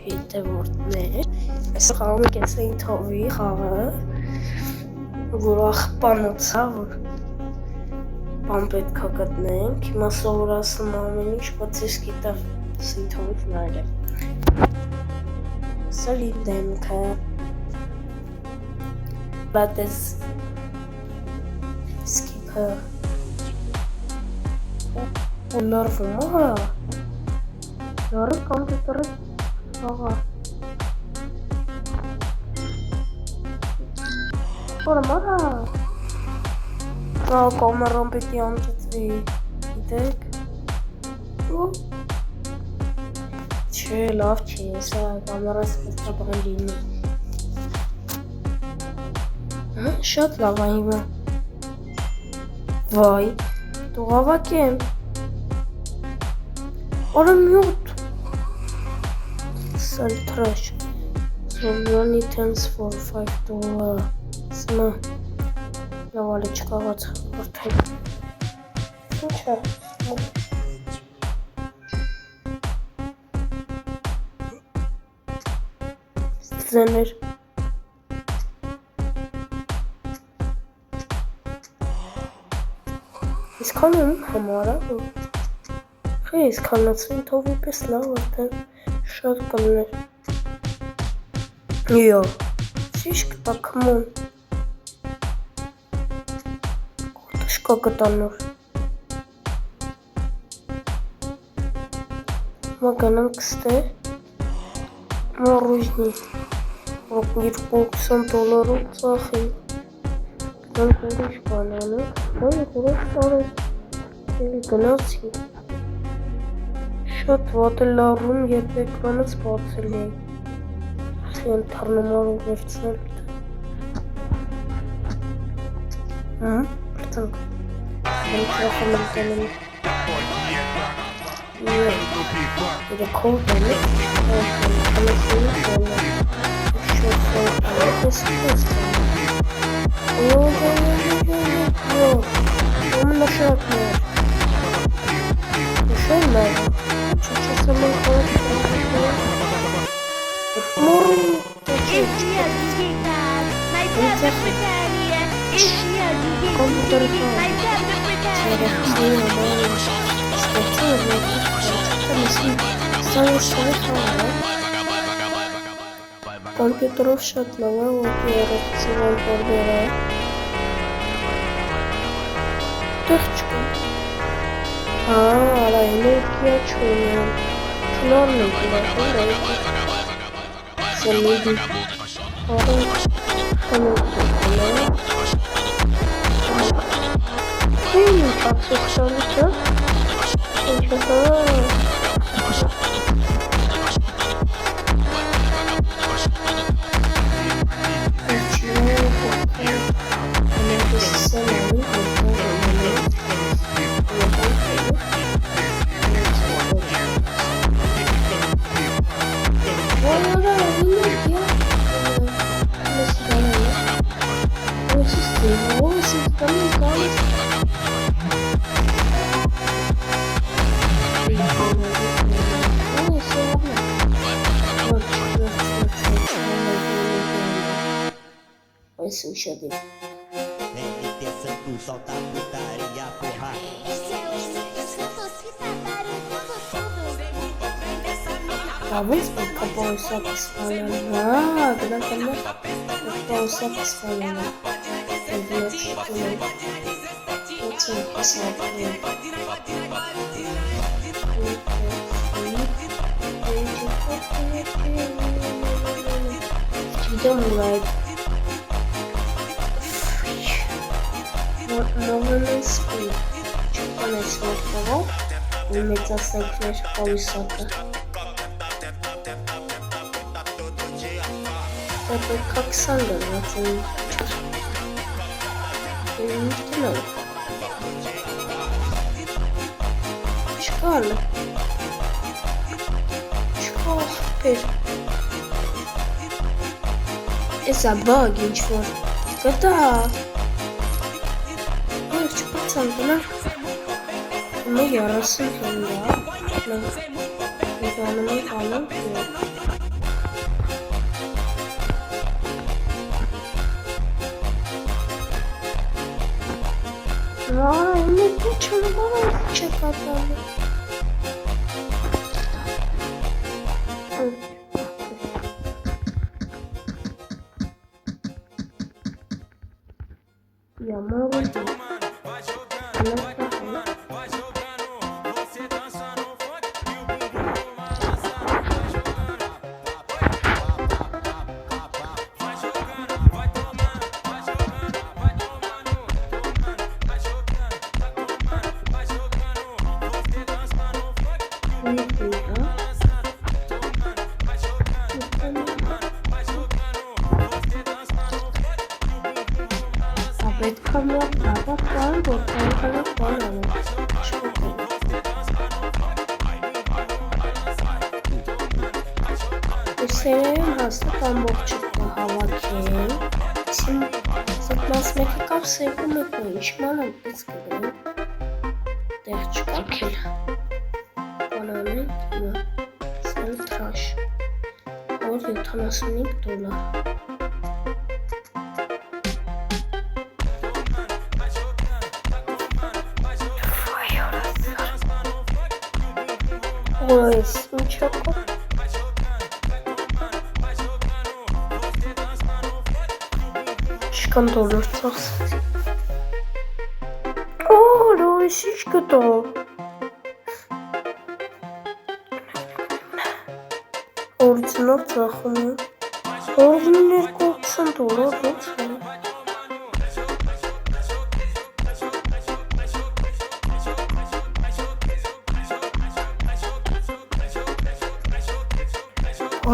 հետևորդներ, այս խաղում եք այս էին թովի խաղը, որ աղբանոցա, որ բան պետք է գտնենք, հիմա սովորացնում ամեն ինչ, բայց ես գիտեմ սին թովից նայել եմ։ Սա լի դեմքը, բայց ես սկիպը լարվում հա, լարը կամպյուտերը խաղա։ Որը մարա, կամերան պետի անջծվի, գիտեք, չէ, լավ չի, սա կամերաս պետքա բան լինի։ Շատ լավ է հիմա։ Վայ, դու ավակ եմ։ Արա միոտ։ Սալ թրաշ։ Run items for $5. Սմա։ Լավ ալի չկաղաց որթել։ Ինչա։ Ձեներ։ Իսկան եմ համարա։ Ես կանացվին թովի պես լավ արդեն շատ կմներ։ Յո, շիշկ տակմոն։ Կոտոշկա կտանոր։ Մագանանք ստե։ Մորուժնի։ $20 ծախի։ Գնանք ուրիշ բանանք։ Ոյ ուրիշ տարեք։ Էլի գնացի։ Շատ վատ է լարում, երբ էկրանից բացել է։ Եմ թարնոմար ուղերցնել։ Պրծանք։ Եմ ծախում եմ տենում։ Իրը կոլ տենում։ Компьютеров շատ լավ է, որ երեքցիվան բարբեր է։ Տեղ չկա։ Արա, էներգիա չունեմ։ Չնորն եմ կլատոր է։ Սելիդի։ Արա, խանոքն է։ Ինչ ապսեքսալի չա։ Ինչ հա։ Слушай, solta putaria, porra. Talvez porque bolsa espalhada. Когда там bolsa espalhada. Eu vi Novel speed. Конец того. Умеется сайклиш повысоко. Это как сандаль, это не надо. Школа. Школа. Это баги, ничего. Это Santana ama yarasın kendine. Ben canımı falan diyor. Ինը չնամարան չեք ատալի։ Ямало. Սերայում հաստատ ամբողջը հավաքել, սետնաս մեկը կավ սերվում եկնը, իշման ամպից կգրեմ, տեղ չկարքել, բանանենք իմը, սել թրաշ, որ $75 Ույս, ինչա կա Չկան դոլար ծախսեցի Լորիս ինչ գտա Օրիցնով ծախում է Օրիներ $20 ոնց է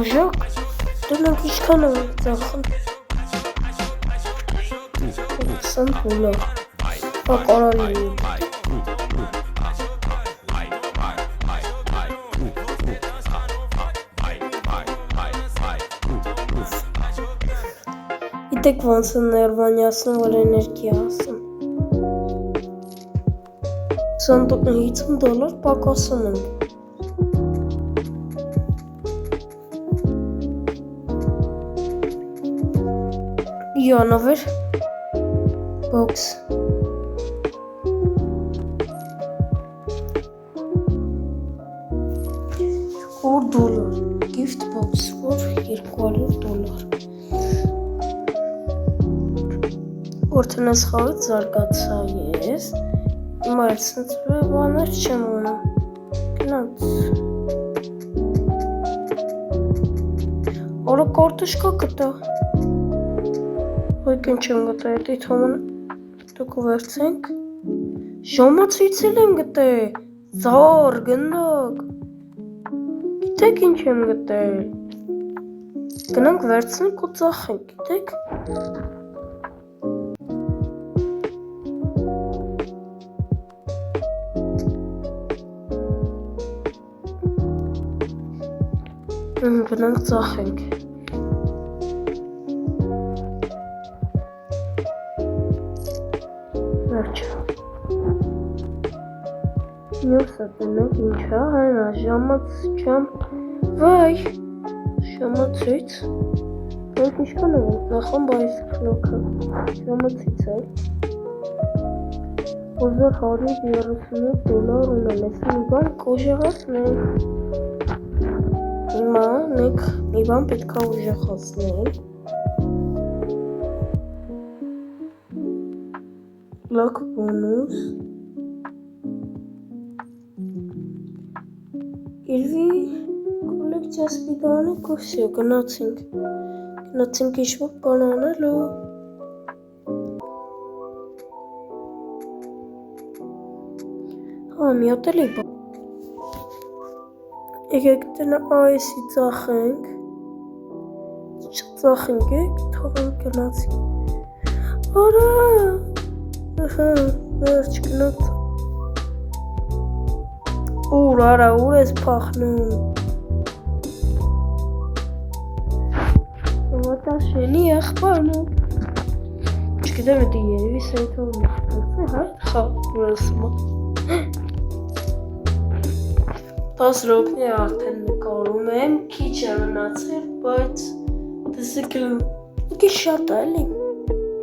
Աժակ, դրանք ինչքան են ծախում $20 Պակարալի Գիտեք ոնց են ներվանյասն որ էներգիա ասում $50 պակասում են Յանավեր Box $4 Gift box որ $200 Որտնես խաղից զարգացա ես Հիմա էլ սենց բաներ չեմ ունում Գնաց Որը կարտոշկա կտա Ոյք ինչ եմ գտա էտի թոմն դուք վերցենք Ժամացույցել եմ գտե Զար գնակ Գիտեք ինչ եմ գտել Գնանք վերցնենք ու ծախենք գիտեք Գնանք ծախենք Մյուսը տնենք ինչա հենա ժամաց չամ վայ ժամացույց Ոնք ինչքան եմ ծախում բայս քլոքը ժամացույց է $1138 ունեմ ես մի բան կուժեղացնենք Հիմա մենք մի բան պետք է ուժեղացնել Լոկ բոնուս Իրվի կոլեկցիա սպիտանիկ ու վսյո գնացինք իշխվող բան անելու մի հատ էլի բան Եկեք տնա այսի ծախենք Չծախենք եք թողենք գնացինք Արա վերջ գնաց Ուր արա ուր ես փախնում Ոտաշենի եղբարն Չգիտեմ էտի երևի սայթով հայ խաղ ուրասմա 10 րոպե արդեն նկարում եմ, քիչ է մնացել, բայց տեսեք քիչ շատ է էլի,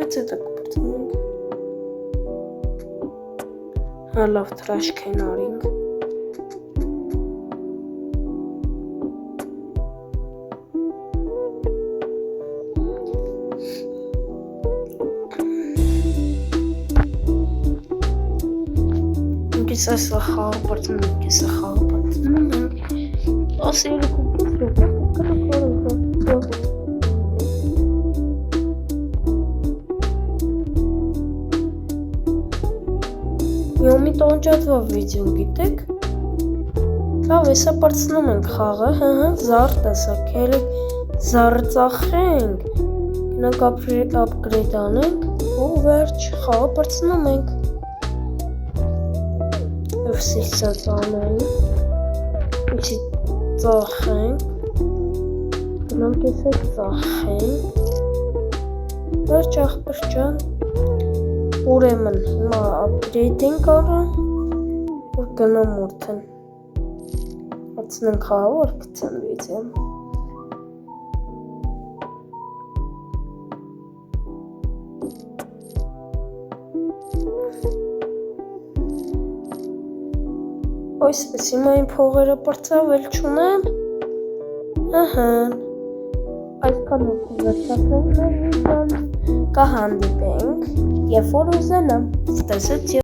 բայց հետո կպրծնենք Լավ թրաշքեն արինք։ Կիսը խաղը պրծնում, կիսը խաղը պրծնում ենք, 12 րոպե կրակորը։ Մի տոնջատվա վիդեոն գիտեք, լավ եսա պրծնում ենք խաղը, զար տեսակ, հելի զար ծախենք, գնանք ապգրեյդ անենք ու վերջ խաղը պրծնում ենք։ Սիքսած անենք, ինչի ծախենք, գնանք եսը ծախենք, վերջ աղբր ճան, ուրեմն հիմա ապգրեյդ ենք արան, որ գնամ որդեն, հացնենք խաղը, որ կծեմ վիդեոն։ Այսպես հիմա իմ փողերը պրծավել չունեմ, այսքան ուղղու վերջացնենք մեր վիդեոն, կհանդիպենք, երբ որ ուզենամ, ստեսեցի։